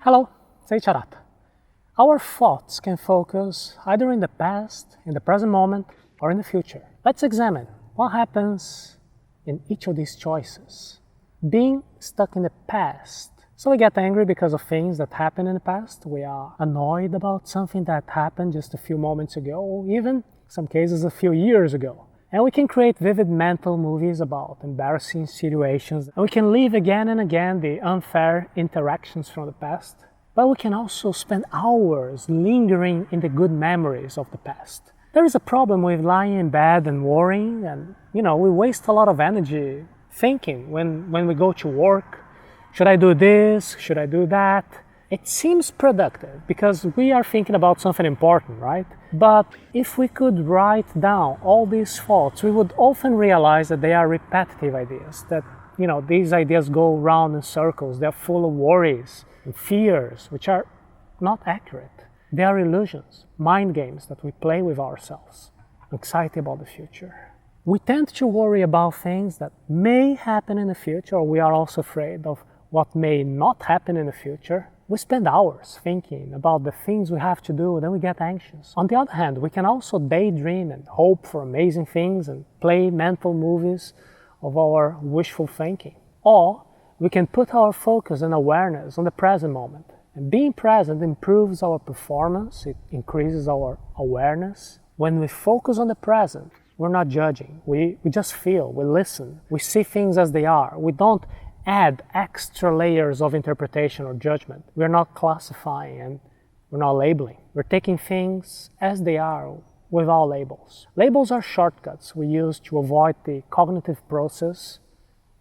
Hello, Seiiti Arata. Our thoughts can focus either in the past, in the present moment, or in the future. Let's examine what happens in each of these choices. Being stuck in the past. So we get angry because of things that happened in the past. We are annoyed about something that happened just a few moments ago, or even, in some cases, a few years ago. And we can create vivid mental movies about embarrassing situations. And we can live again and again the unfair interactions from the past. But we can also spend hours lingering in the good memories of the past. There is a problem with lying in bed and worrying, and we waste a lot of energy thinking when we go to work. Should I do this? Should I do that? It seems productive because we are thinking about something important, right? But if we could write down all these thoughts, we would often realize that they are repetitive ideas, that these ideas go round in circles. They're full of worries and fears, which are not accurate. They are illusions, mind games that we play with ourselves, anxiety about the future. We tend to worry about things that may happen in the future, or we are also afraid of what may not happen in the future. We spend hours thinking about the things we have to do, and then we get anxious. On the other hand, we can also daydream and hope for amazing things and play mental movies of our wishful thinking. Or we can put our focus and awareness on the present moment. And being present improves our performance, it increases our awareness. When we focus on the present, we're not judging. We just feel, we listen, we see things as they are. We don't add extra layers of interpretation or judgment. We're not classifying and we're not labeling. We're taking things as they are without labels. Labels are shortcuts we use to avoid the cognitive process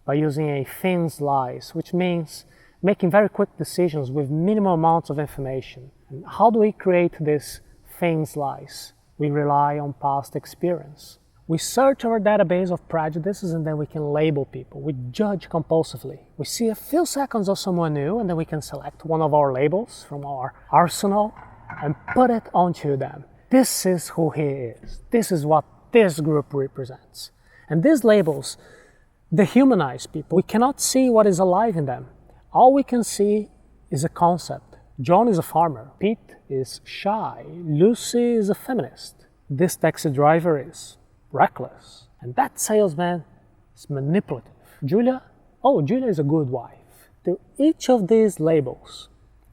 by using a thin slice, which means making very quick decisions with minimal amounts of information. And how do we create this thin slice? We rely on past experience. We search our database of prejudices and then we can label people. We judge compulsively. We see a few seconds of someone new and then we can select one of our labels from our arsenal and put it onto them. This is who he is. This is what this group represents. And these labels dehumanize people. We cannot see what is alive in them. All we can see is a concept. John is a farmer. Pete is shy. Lucy is a feminist. This taxi driver is reckless. And that salesman is manipulative. Julia is a good wife. To each of these labels,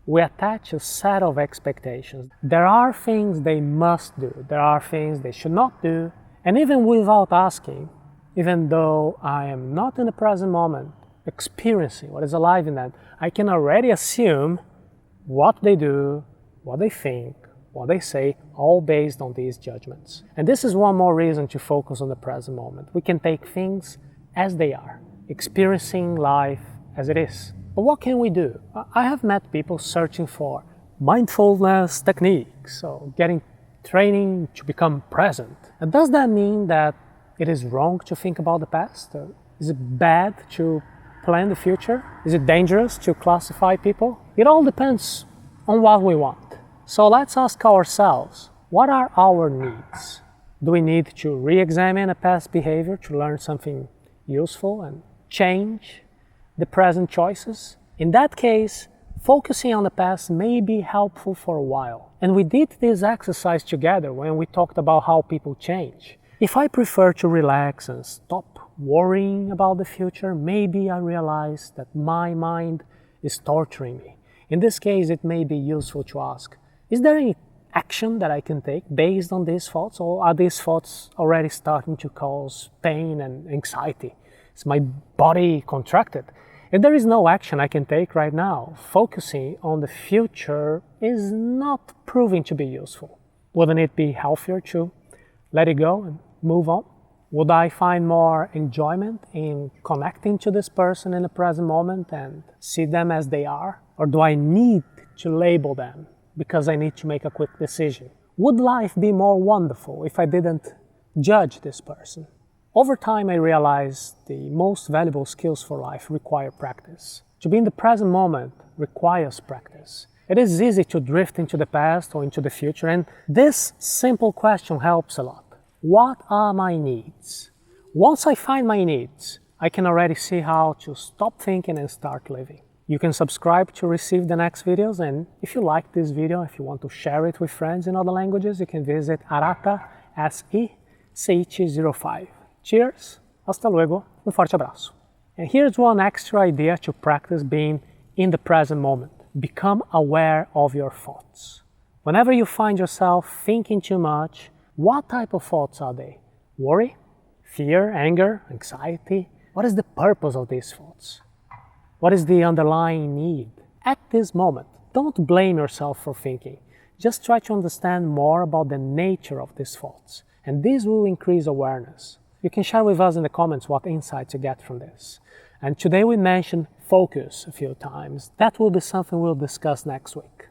we attach a set of expectations. There are things they must do. There are things they should not do. And even without asking, even though I am not in the present moment experiencing what is alive in them, I can already assume what they do, what they think, what they say, all based on these judgments. And this is one more reason to focus on the present moment. We can take things as they are, experiencing life as it is. But what can we do? I have met people searching for mindfulness techniques, so getting training to become present. And does that mean that it is wrong to think about the past? Is it bad to plan the future? Is it dangerous to classify people? It all depends on what we want. So let's ask ourselves, what are our needs? Do we need to re-examine a past behavior to learn something useful and change the present choices? In that case, focusing on the past may be helpful for a while. And we did this exercise together when we talked about how people change. If I prefer to relax and stop worrying about the future, maybe I realize that my mind is torturing me. In this case, it may be useful to ask, is there any action that I can take based on these thoughts, or are these thoughts already starting to cause pain and anxiety? Is my body contracted? If there is no action I can take right now, focusing on the future is not proving to be useful. Wouldn't it be healthier to let it go and move on? Would I find more enjoyment in connecting to this person in the present moment and see them as they are? Or do I need to label them because I need to make a quick decision? Would life be more wonderful if I didn't judge this person? Over time, I realized the most valuable skills for life require practice. To be in the present moment requires practice. It is easy to drift into the past or into the future, and this simple question helps a lot. What are my needs? Once I find my needs, I can already see how to stop thinking and start living. You can subscribe to receive the next videos, and if you like this video, if you want to share it with friends in other languages, you can visit Arata Seiiti 05. Cheers, hasta luego, forte abraço. And here's one extra idea to practice being in the present moment. Become aware of your thoughts. Whenever you find yourself thinking too much, what type of thoughts are they? Worry? Fear? Anger? Anxiety? What is the purpose of these thoughts? What is the underlying need? At this moment, don't blame yourself for thinking. Just try to understand more about the nature of these thoughts, and this will increase awareness. You can share with us in the comments what insights you get from this. And today we mentioned focus a few times. That will be something we'll discuss next week.